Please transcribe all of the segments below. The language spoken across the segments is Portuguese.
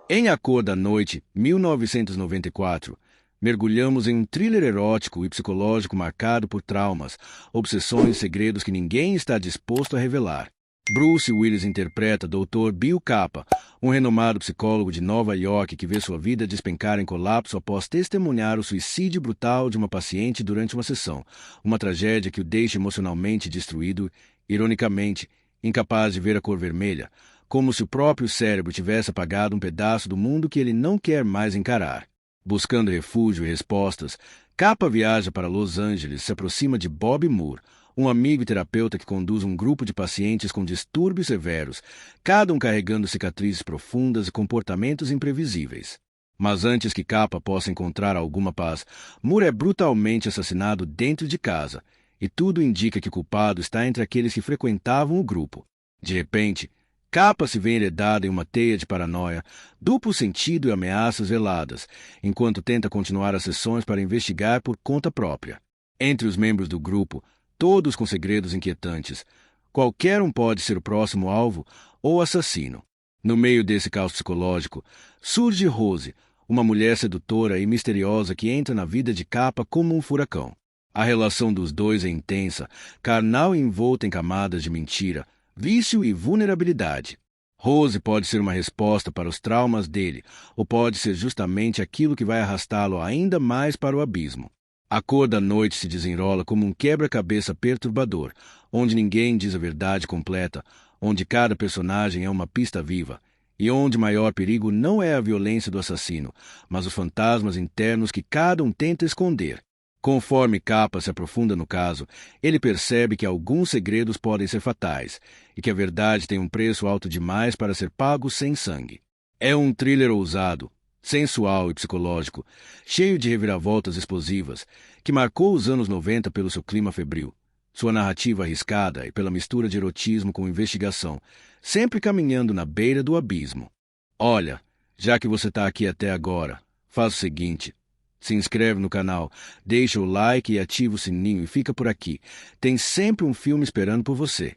Em A Cor da Noite, 1994, mergulhamos em um thriller erótico e psicológico marcado por traumas, obsessões e segredos que ninguém está disposto a revelar. Bruce Willis interpreta Dr. Bill Capa, um renomado psicólogo de Nova York que vê sua vida despencar em colapso após testemunhar o suicídio brutal de uma paciente durante uma sessão, uma tragédia que o deixa emocionalmente destruído, ironicamente, incapaz de ver a cor vermelha, como se o próprio cérebro tivesse apagado um pedaço do mundo que ele não quer mais encarar. Buscando refúgio e respostas, Capa viaja para Los Angeles e se aproxima de Bob Moore, um amigo e terapeuta que conduz um grupo de pacientes com distúrbios severos, cada um carregando cicatrizes profundas e comportamentos imprevisíveis. Mas antes que Capa possa encontrar alguma paz, Moore é brutalmente assassinado dentro de casa, e tudo indica que o culpado está entre aqueles que frequentavam o grupo. De repente, Capa se vê enredada em uma teia de paranoia, duplo sentido e ameaças veladas, enquanto tenta continuar as sessões para investigar por conta própria. Entre os membros do grupo, todos com segredos inquietantes, qualquer um pode ser o próximo alvo ou assassino. No meio desse caos psicológico, surge Rose, uma mulher sedutora e misteriosa que entra na vida de Capa como um furacão. A relação dos dois é intensa, carnal e envolta em camadas de mentira, vício e vulnerabilidade. Rose pode ser uma resposta para os traumas dele, ou pode ser justamente aquilo que vai arrastá-lo ainda mais para o abismo. A Cor da Noite se desenrola como um quebra-cabeça perturbador, onde ninguém diz a verdade completa, onde cada personagem é uma pista viva, e onde o maior perigo não é a violência do assassino, mas os fantasmas internos que cada um tenta esconder. Conforme Capa se aprofunda no caso, ele percebe que alguns segredos podem ser fatais e que a verdade tem um preço alto demais para ser pago sem sangue. É um thriller ousado, sensual e psicológico, cheio de reviravoltas explosivas, que marcou os anos 90 pelo seu clima febril, sua narrativa arriscada e pela mistura de erotismo com investigação, sempre caminhando na beira do abismo. Olha, já que você está aqui até agora, faz o seguinte: se inscreve no canal, deixa o like e ativa o sininho e fica por aqui. Tem sempre um filme esperando por você.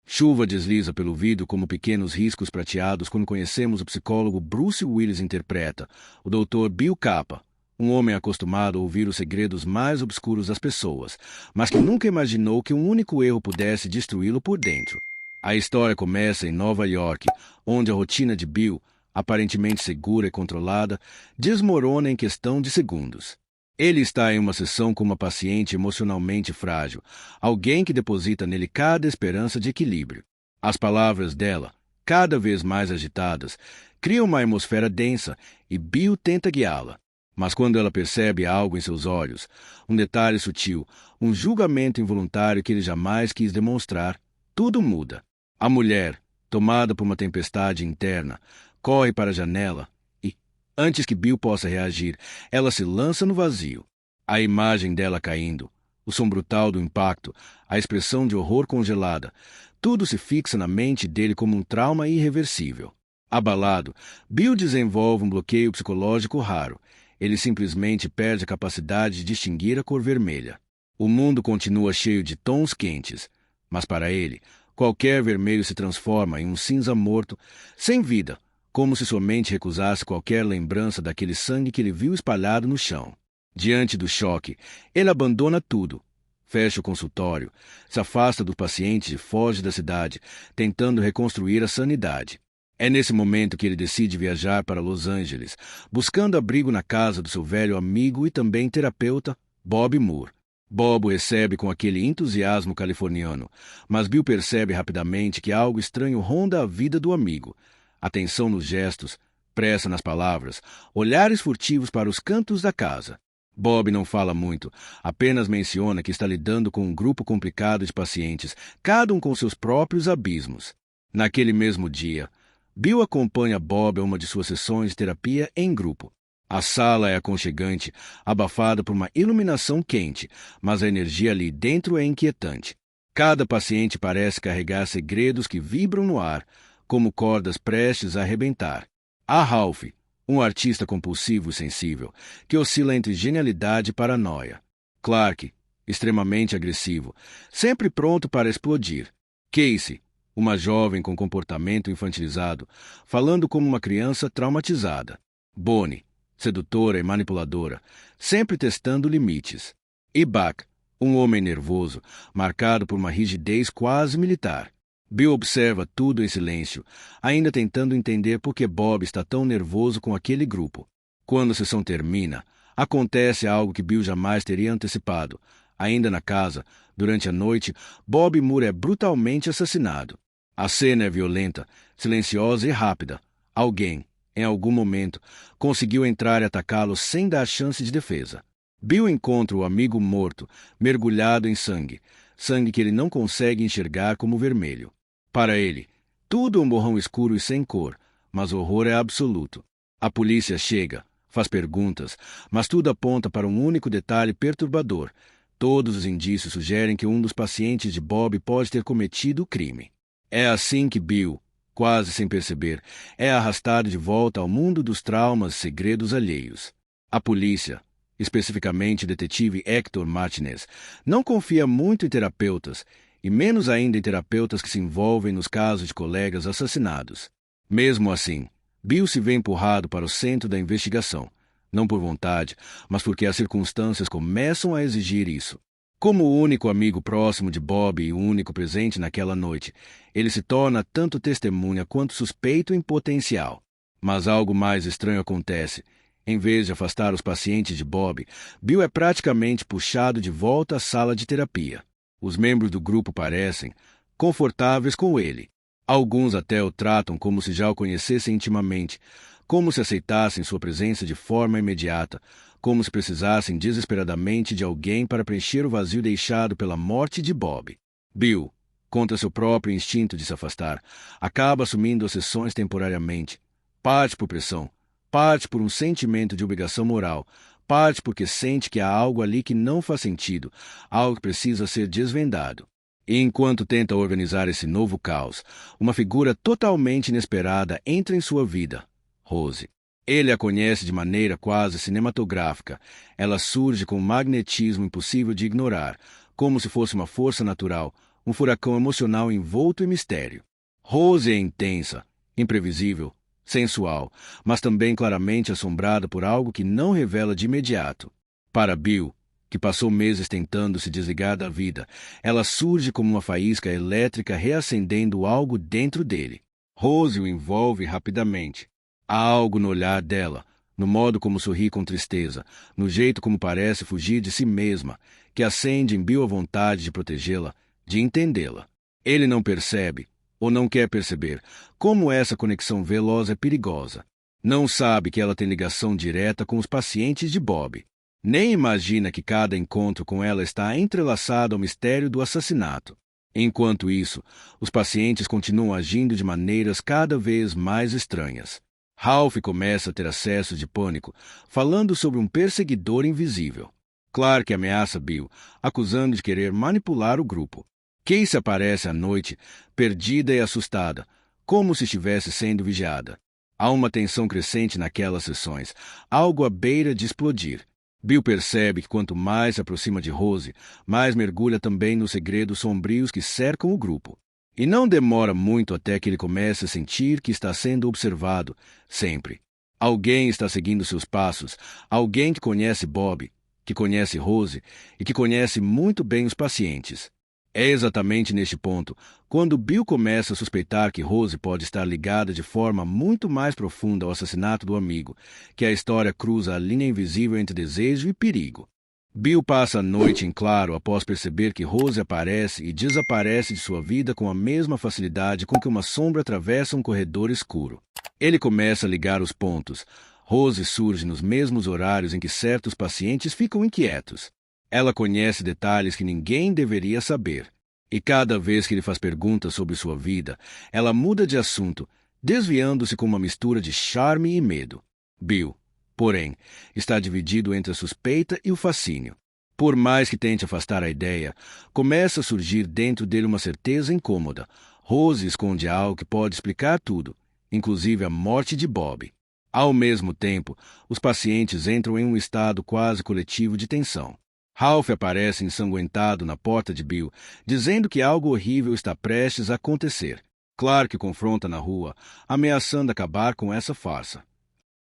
Chuva desliza pelo vidro como pequenos riscos prateados quando conhecemos o psicólogo Bruce Willis interpreta, o Dr. Bill Capa, um homem acostumado a ouvir os segredos mais obscuros das pessoas, mas que nunca imaginou que um único erro pudesse destruí-lo por dentro. A história começa em Nova York, onde a rotina de Bill, aparentemente segura e controlada, desmorona em questão de segundos. Ele está em uma sessão com uma paciente emocionalmente frágil, alguém que deposita nele cada esperança de equilíbrio. As palavras dela, cada vez mais agitadas, criam uma atmosfera densa e Bill tenta guiá-la. Mas quando ela percebe algo em seus olhos, um detalhe sutil, um julgamento involuntário que ele jamais quis demonstrar, tudo muda. A mulher, tomada por uma tempestade interna, corre para a janela e, antes que Bill possa reagir, ela se lança no vazio. A imagem dela caindo, o som brutal do impacto, a expressão de horror congelada, tudo se fixa na mente dele como um trauma irreversível. Abalado, Bill desenvolve um bloqueio psicológico raro. Ele simplesmente perde a capacidade de distinguir a cor vermelha. O mundo continua cheio de tons quentes, mas para ele, qualquer vermelho se transforma em um cinza morto, sem vida, como se sua mente recusasse qualquer lembrança daquele sangue que ele viu espalhado no chão. Diante do choque, ele abandona tudo, fecha o consultório, se afasta do paciente e foge da cidade, tentando reconstruir a sanidade. É nesse momento que ele decide viajar para Los Angeles, buscando abrigo na casa do seu velho amigo e também terapeuta, Bob Moore. Bob o recebe com aquele entusiasmo californiano, mas Bill percebe rapidamente que algo estranho ronda a vida do amigo. Atenção nos gestos, pressa nas palavras, olhares furtivos para os cantos da casa. Bob não fala muito, apenas menciona que está lidando com um grupo complicado de pacientes, cada um com seus próprios abismos. Naquele mesmo dia, Bill acompanha Bob a uma de suas sessões de terapia em grupo. A sala é aconchegante, abafada por uma iluminação quente, mas a energia ali dentro é inquietante. Cada paciente parece carregar segredos que vibram no ar, como cordas prestes a arrebentar. Há Ralph, um artista compulsivo e sensível, que oscila entre genialidade e paranoia. Clark, extremamente agressivo, sempre pronto para explodir. Casey, Uma jovem com comportamento infantilizado, falando como uma criança traumatizada. Bonnie, sedutora e manipuladora, sempre testando limites. E Buck, um homem nervoso, marcado por uma rigidez quase militar. Bill observa tudo em silêncio, ainda tentando entender por que Bob está tão nervoso com aquele grupo. Quando a sessão termina, acontece algo que Bill jamais teria antecipado. Ainda na casa, durante a noite, Bob Moore é brutalmente assassinado. A cena é violenta, silenciosa e rápida. Alguém, em algum momento, conseguiu entrar e atacá-lo sem dar chance de defesa. Bill encontra o amigo morto, mergulhado em sangue, sangue que ele não consegue enxergar como vermelho. Para ele, tudo é um borrão escuro e sem cor, mas o horror é absoluto. A polícia chega, faz perguntas, mas tudo aponta para um único detalhe perturbador. Todos os indícios sugerem que um dos pacientes de Bob pode ter cometido o crime. É assim que Bill, quase sem perceber, é arrastado de volta ao mundo dos traumas e segredos alheios. A polícia, especificamente o detetive Hector Martinez, não confia muito em terapeutas, e menos ainda em terapeutas que se envolvem nos casos de colegas assassinados. Mesmo assim, Bill se vê empurrado para o centro da investigação, não por vontade, mas porque as circunstâncias começam a exigir isso. Como o único amigo próximo de Bob e o único presente naquela noite, ele se torna tanto testemunha quanto suspeito em potencial. Mas algo mais estranho acontece. Em vez de afastar os pacientes de Bob, Bill é praticamente puxado de volta à sala de terapia. Os membros do grupo parecem confortáveis com ele. Alguns até o tratam como se já o conhecessem intimamente, como se aceitassem sua presença de forma imediata, como se precisassem desesperadamente de alguém para preencher o vazio deixado pela morte de Bob. Bill, contra seu próprio instinto de se afastar, acaba assumindo as sessões temporariamente. Parte por pressão, parte por um sentimento de obrigação moral, parte porque sente que há algo ali que não faz sentido, algo que precisa ser desvendado. E enquanto tenta organizar esse novo caos, uma figura totalmente inesperada entra em sua vida, Rose. Ele a conhece de maneira quase cinematográfica. Ela surge com um magnetismo impossível de ignorar, como se fosse uma força natural, um furacão emocional envolto em mistério. Rose é intensa, imprevisível, sensual, mas também claramente assombrada por algo que não revela de imediato. Para Bill, que passou meses tentando se desligar da vida, ela surge como uma faísca elétrica reacendendo algo dentro dele. Rose o envolve rapidamente. Há algo no olhar dela, no modo como sorri com tristeza, no jeito como parece fugir de si mesma, que acende em Bill a vontade de protegê-la, de entendê-la. Ele não percebe, ou não quer perceber, como essa conexão veloz é perigosa. Não sabe que ela tem ligação direta com os pacientes de Bob. Nem imagina que cada encontro com ela está entrelaçado ao mistério do assassinato. Enquanto isso, os pacientes continuam agindo de maneiras cada vez mais estranhas. Ralph começa a ter acessos de pânico, falando sobre um perseguidor invisível. Clark ameaça Bill, acusando de querer manipular o grupo. Casey aparece à noite, perdida e assustada, como se estivesse sendo vigiada. Há uma tensão crescente naquelas sessões, algo à beira de explodir. Bill percebe que quanto mais se aproxima de Rose, mais mergulha também nos segredos sombrios que cercam o grupo. E não demora muito até que ele comece a sentir que está sendo observado, sempre. Alguém está seguindo seus passos, alguém que conhece Bob, que conhece Rose e que conhece muito bem os pacientes. É exatamente neste ponto, quando Bill começa a suspeitar que Rose pode estar ligada de forma muito mais profunda ao assassinato do amigo, que a história cruza a linha invisível entre desejo e perigo. Bill passa a noite em claro após perceber que Rose aparece e desaparece de sua vida com a mesma facilidade com que uma sombra atravessa um corredor escuro. Ele começa a ligar os pontos. Rose surge nos mesmos horários em que certos pacientes ficam inquietos. Ela conhece detalhes que ninguém deveria saber. E cada vez que ele faz perguntas sobre sua vida, ela muda de assunto, desviando-se com uma mistura de charme e medo. Bill, porém, está dividido entre a suspeita e o fascínio. Por mais que tente afastar a ideia, começa a surgir dentro dele uma certeza incômoda. Rose esconde algo que pode explicar tudo, inclusive a morte de Bob. Ao mesmo tempo, os pacientes entram em um estado quase coletivo de tensão. Ralph aparece ensanguentado na porta de Bill, dizendo que algo horrível está prestes a acontecer. Clark o confronta na rua, ameaçando acabar com essa farsa.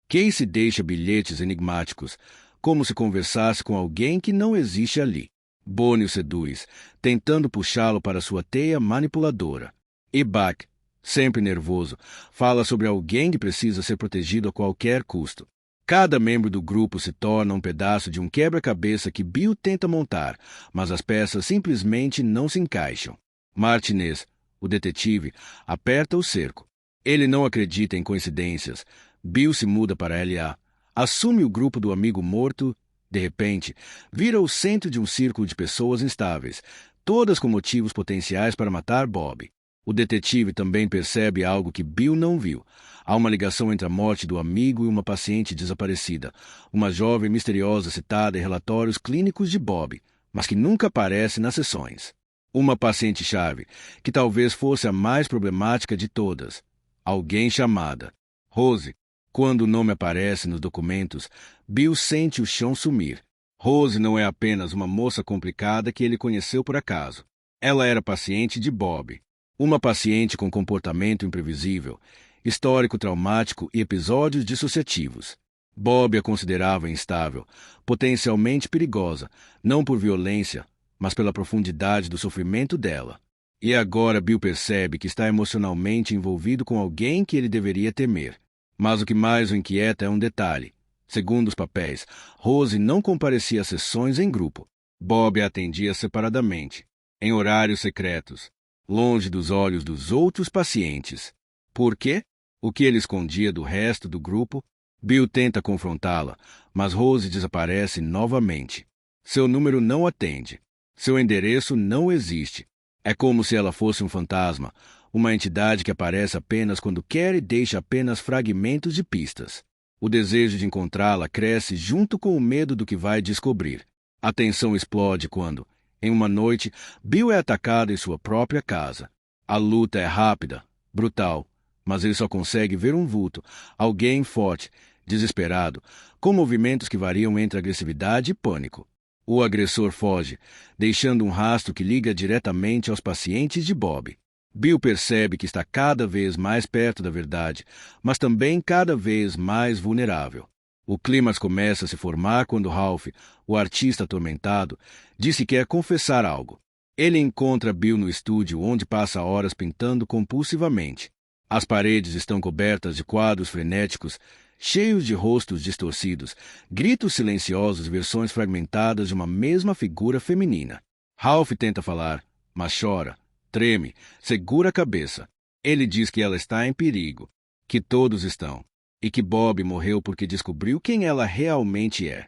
Casey deixa bilhetes enigmáticos, como se conversasse com alguém que não existe ali. Bonnie o seduz, tentando puxá-lo para sua teia manipuladora. E Buck, sempre nervoso, fala sobre alguém que precisa ser protegido a qualquer custo. Cada membro do grupo se torna um pedaço de um quebra-cabeça que Bill tenta montar, mas as peças simplesmente não se encaixam. Martinez, o detetive, aperta o cerco. Ele não acredita em coincidências. Bill se muda para LA, assume o grupo do amigo morto. De repente, vira o centro de um círculo de pessoas instáveis, todas com motivos potenciais para matar Bob. O detetive também percebe algo que Bill não viu. Há uma ligação entre a morte do amigo e uma paciente desaparecida, uma jovem misteriosa citada em relatórios clínicos de Bob, mas que nunca aparece nas sessões. Uma paciente-chave, que talvez fosse a mais problemática de todas. Alguém chamada Rose. Quando o nome aparece nos documentos, Bill sente o chão sumir. Rose não é apenas uma moça complicada que ele conheceu por acaso. Ela era paciente de Bob. Uma paciente com comportamento imprevisível, histórico traumático e episódios dissociativos. Bob a considerava instável, potencialmente perigosa, não por violência, mas pela profundidade do sofrimento dela. E agora Bill percebe que está emocionalmente envolvido com alguém que ele deveria temer. Mas o que mais o inquieta é um detalhe. Segundo os papéis, Rose não comparecia às sessões em grupo. Bob a atendia separadamente, em horários secretos, longe dos olhos dos outros pacientes. Por quê? O que ele escondia do resto do grupo? Bill tenta confrontá-la, mas Rose desaparece novamente. Seu número não atende. Seu endereço não existe. É como se ela fosse um fantasma, uma entidade que aparece apenas quando quer e deixa apenas fragmentos de pistas. O desejo de encontrá-la cresce junto com o medo do que vai descobrir. A tensão explode quando, em uma noite, Bill é atacado em sua própria casa. A luta é rápida, brutal, mas ele só consegue ver um vulto, alguém forte, desesperado, com movimentos que variam entre agressividade e pânico. O agressor foge, deixando um rastro que liga diretamente aos pacientes de Bob. Bill percebe que está cada vez mais perto da verdade, mas também cada vez mais vulnerável. O clímax começa a se formar quando Ralph, o artista atormentado, diz que quer confessar algo. Ele encontra Bill no estúdio, onde passa horas pintando compulsivamente. As paredes estão cobertas de quadros frenéticos, cheios de rostos distorcidos, gritos silenciosos e versões fragmentadas de uma mesma figura feminina. Ralph tenta falar, mas chora, treme, segura a cabeça. Ele diz que ela está em perigo, que todos estão, e que Bob morreu porque descobriu quem ela realmente é.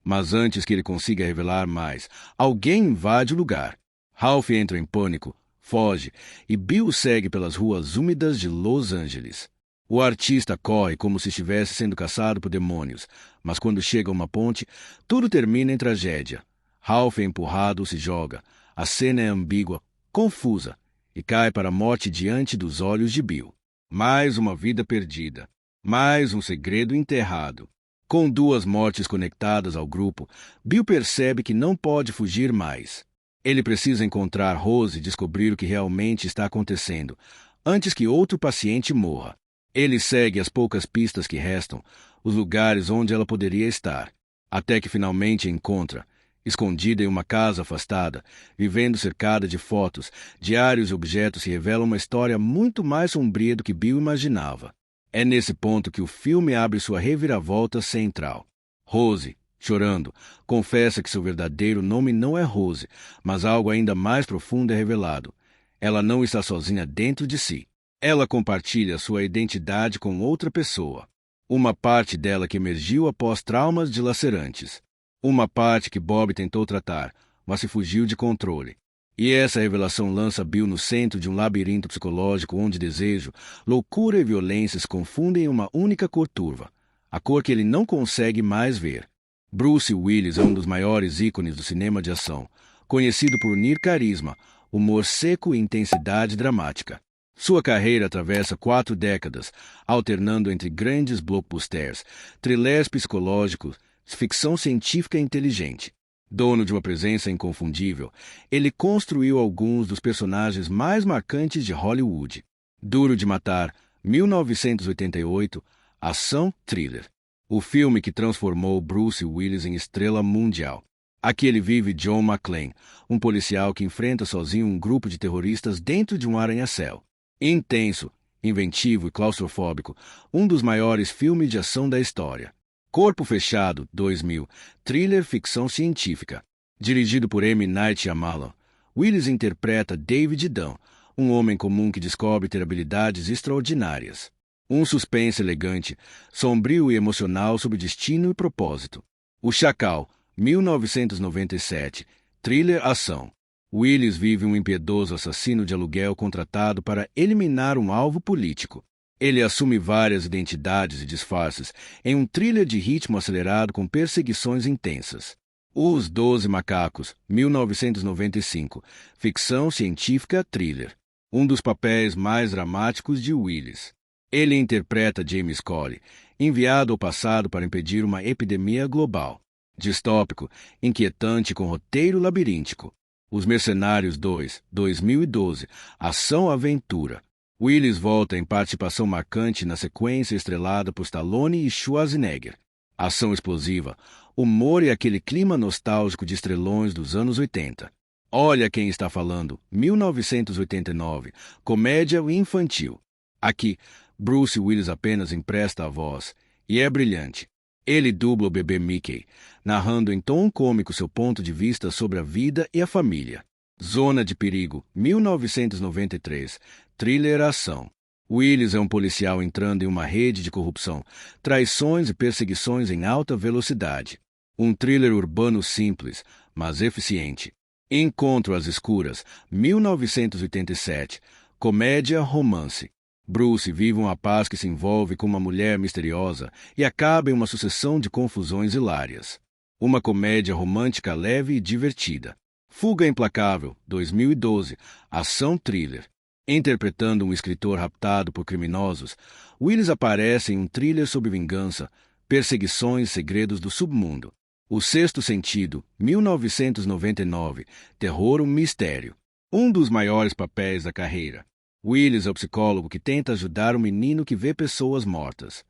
Mas antes que ele consiga revelar mais, alguém invade o lugar. Ralph entra em pânico, foge, e Bill segue pelas ruas úmidas de Los Angeles. O artista corre como se estivesse sendo caçado por demônios, mas quando chega a uma ponte, tudo termina em tragédia. Ralph é empurrado ou se joga. A cena é ambígua, confusa, e cai para a morte diante dos olhos de Bill. Mais uma vida perdida. Mais um segredo enterrado. Com duas mortes conectadas ao grupo, Bill percebe que não pode fugir mais. Ele precisa encontrar Rose e descobrir o que realmente está acontecendo, antes que outro paciente morra. Ele segue as poucas pistas que restam, os lugares onde ela poderia estar, até que finalmente a encontra, escondida em uma casa afastada, vivendo cercada de fotos, diários e objetos que revelam uma história muito mais sombria do que Bill imaginava. É nesse ponto que o filme abre sua reviravolta central. Rose, chorando, confessa que seu verdadeiro nome não é Rose, mas algo ainda mais profundo é revelado. Ela não está sozinha dentro de si. Ela compartilha sua identidade com outra pessoa. Uma parte dela que emergiu após traumas dilacerantes. Uma parte que Bob tentou tratar, mas se fugiu de controle. E essa revelação lança Bill no centro de um labirinto psicológico onde desejo, loucura e violência se confundem em uma única cor turva, a cor que ele não consegue mais ver. Bruce Willis é um dos maiores ícones do cinema de ação, conhecido por unir carisma, humor seco e intensidade dramática. Sua carreira atravessa 4 décadas, alternando entre grandes blockbusters, thrillers psicológicos, ficção científica inteligente. Dono de uma presença inconfundível, ele construiu alguns dos personagens mais marcantes de Hollywood. Duro de Matar, 1988, ação thriller. O filme que transformou Bruce Willis em estrela mundial. Aqui ele vive John McClane, um policial que enfrenta sozinho um grupo de terroristas dentro de um arranha-céu. Intenso, inventivo e claustrofóbico, um dos maiores filmes de ação da história. Corpo Fechado, 2000, thriller ficção científica. Dirigido por M. Night Shyamalan, Willis interpreta David Dunn, um homem comum que descobre ter habilidades extraordinárias. Um suspense elegante, sombrio e emocional sobre destino e propósito. O Chacal, 1997, thriller ação. Willis vive um impiedoso assassino de aluguel contratado para eliminar um alvo político. Ele assume várias identidades e disfarces em um thriller de ritmo acelerado com perseguições intensas. Os 12 Macacos, 1995, ficção científica thriller. Um dos papéis mais dramáticos de Willis. Ele interpreta James Cole, enviado ao passado para impedir uma epidemia global. Distópico, inquietante com roteiro labiríntico. Os Mercenários 2, 2012, ação-aventura. Willis volta em participação marcante na sequência estrelada por Stallone e Schwarzenegger. Ação explosiva, humor e aquele clima nostálgico de estrelões dos anos 80. Olha Quem Está Falando, 1989, comédia infantil. Aqui, Bruce Willis apenas empresta a voz, e é brilhante. Ele dubla o bebê Mickey, narrando em tom cômico seu ponto de vista sobre a vida e a família. Zona de Perigo, 1993, thriller ação. Willis é um policial entrando em uma rede de corrupção, traições e perseguições em alta velocidade. Um thriller urbano simples, mas eficiente. Encontro às Escuras, 1987, comédia romance. Bruce vive uma paz que se envolve com uma mulher misteriosa e acaba em uma sucessão de confusões hilárias. Uma comédia romântica leve e divertida. Fuga Implacável, 2012, ação thriller. Interpretando um escritor raptado por criminosos, Willis aparece em um thriller sobre vingança, perseguições e segredos do submundo. O Sexto Sentido, 1999, terror, um mistério. Um dos maiores papéis da carreira. Willis é o psicólogo que tenta ajudar um menino que vê pessoas mortas.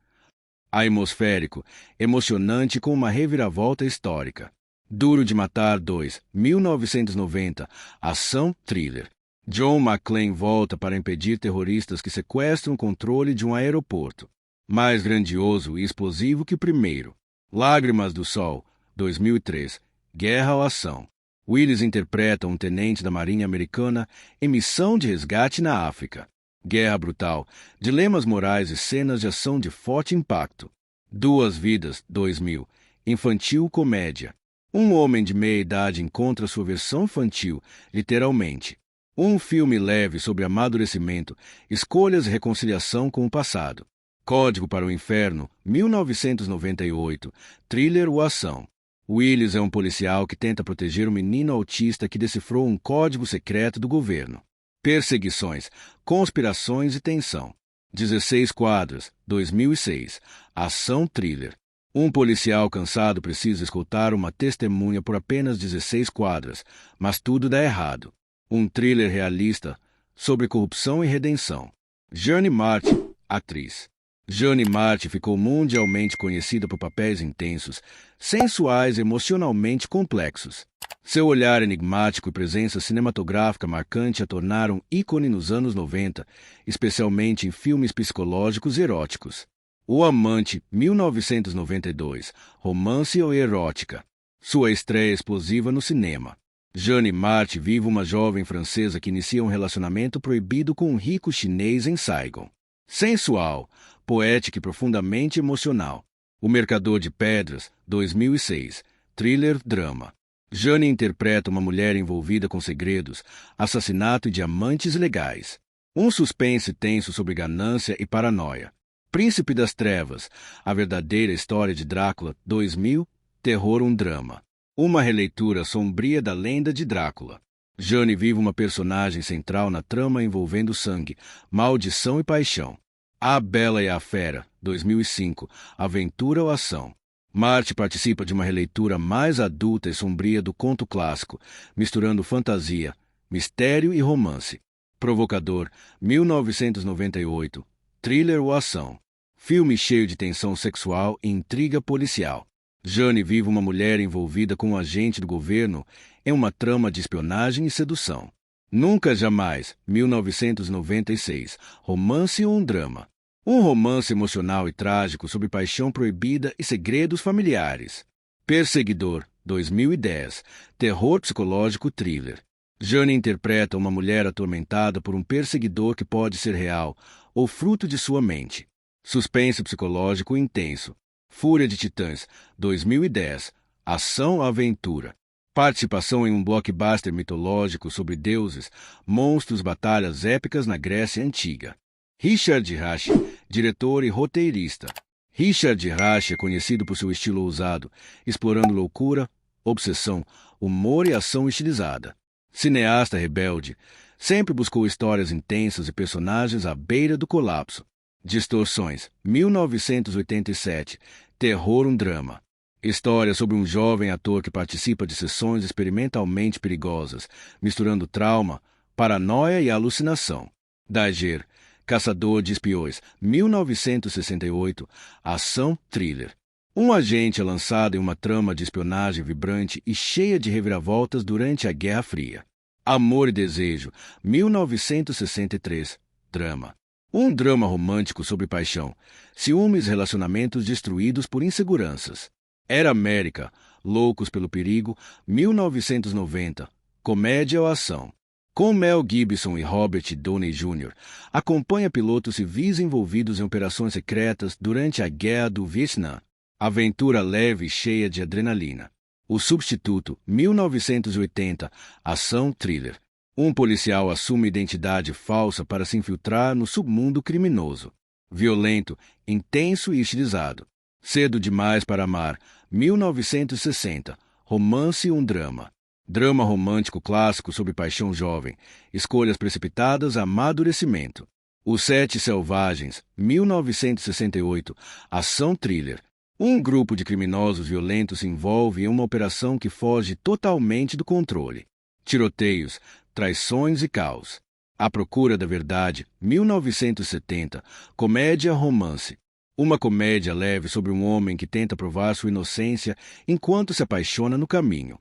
Atmosférico, emocionante com uma reviravolta histórica. Duro de Matar 2, 1990, ação thriller. John McClane volta para impedir terroristas que sequestram o controle de um aeroporto. Mais grandioso e explosivo que o primeiro. Lágrimas do Sol, 2003, guerra ou ação. Willis interpreta um tenente da Marinha Americana em missão de resgate na África. Guerra brutal, dilemas morais e cenas de ação de forte impacto. Duas Vidas, 2000, infantil comédia. Um homem de meia idade encontra sua versão infantil, literalmente. Um filme leve sobre amadurecimento, escolhas e reconciliação com o passado. Código para o Inferno, 1998, thriller ou ação. Willis é um policial que tenta proteger um menino autista que decifrou um código secreto do governo. Perseguições, conspirações e tensão. 16 Quadras, 2006, ação thriller. Um policial cansado precisa escutar uma testemunha por apenas 16 quadras, mas tudo dá errado. Um thriller realista sobre corrupção e redenção. Jeanne Martin, atriz. Jeanne Martin ficou mundialmente conhecida por papéis intensos, sensuais e emocionalmente complexos. Seu olhar enigmático e presença cinematográfica marcante a tornaram ícone nos anos 90, especialmente em filmes psicológicos e eróticos. O Amante, 1992, romance ou erótica. Sua estreia explosiva no cinema. Jeanne Martin vive uma jovem francesa que inicia um relacionamento proibido com um rico chinês em Saigon. Sensual, poética e profundamente emocional. O Mercador de Pedras, 2006, thriller-drama. Jeanne interpreta uma mulher envolvida com segredos, assassinato e diamantes ilegais. Um suspense tenso sobre ganância e paranoia. Príncipe das Trevas, a verdadeira história de Drácula, 2000, terror, um drama. Uma releitura sombria da lenda de Drácula. Jeanne vive uma personagem central na trama envolvendo sangue, maldição e paixão. A Bela e a Fera, 2005, aventura ou ação. Martin participa de uma releitura mais adulta e sombria do conto clássico, misturando fantasia, mistério e romance. Provocador, 1998. Thriller ou ação. Filme cheio de tensão sexual e intriga policial. Jane vive uma mulher envolvida com um agente do governo em uma trama de espionagem e sedução. Nunca Jamais, 1996. Romance ou um drama. Um romance emocional e trágico sobre paixão proibida e segredos familiares. Perseguidor, 2010. Terror psicológico thriller. Jane interpreta uma mulher atormentada por um perseguidor que pode ser real ou fruto de sua mente. Suspense psicológico intenso. Fúria de Titãs, 2010. Ação-aventura. Participação em um blockbuster mitológico sobre deuses, monstros, batalhas épicas na Grécia Antiga. Richard Rash, diretor e roteirista. Richard Rash é conhecido por seu estilo ousado, explorando loucura, obsessão, humor e ação estilizada. Cineasta rebelde, sempre buscou histórias intensas e personagens à beira do colapso. Distorções, 1987. Terror, um drama. História sobre um jovem ator que participa de sessões experimentalmente perigosas, misturando trauma, paranoia e alucinação. Dager, Caçador de Espiões, 1968. Ação, thriller. Um agente é lançado em uma trama de espionagem vibrante e cheia de reviravoltas durante a Guerra Fria. Amor e Desejo, 1963. Drama. Um drama romântico sobre paixão, ciúmes e relacionamentos destruídos por inseguranças. Era América, Loucos pelo Perigo, 1990. Comédia ou ação. Com Mel Gibson e Robert Downey Jr., acompanha pilotos civis envolvidos em operações secretas durante a Guerra do Vietnã. Aventura leve e cheia de adrenalina. O Substituto, 1980. Ação thriller. Um policial assume identidade falsa para se infiltrar no submundo criminoso. Violento, intenso e estilizado. Cedo Demais para Amar, 1960. Romance e um drama. Drama romântico clássico sobre paixão jovem, escolhas precipitadas, amadurecimento. Os Sete Selvagens, 1968. Ação thriller. Um grupo de criminosos violentos se envolve em uma operação que foge totalmente do controle. Tiroteios, traições e caos. A Procura da Verdade, 1970. Comédia-romance. Uma comédia leve sobre um homem que tenta provar sua inocência enquanto se apaixona no caminho.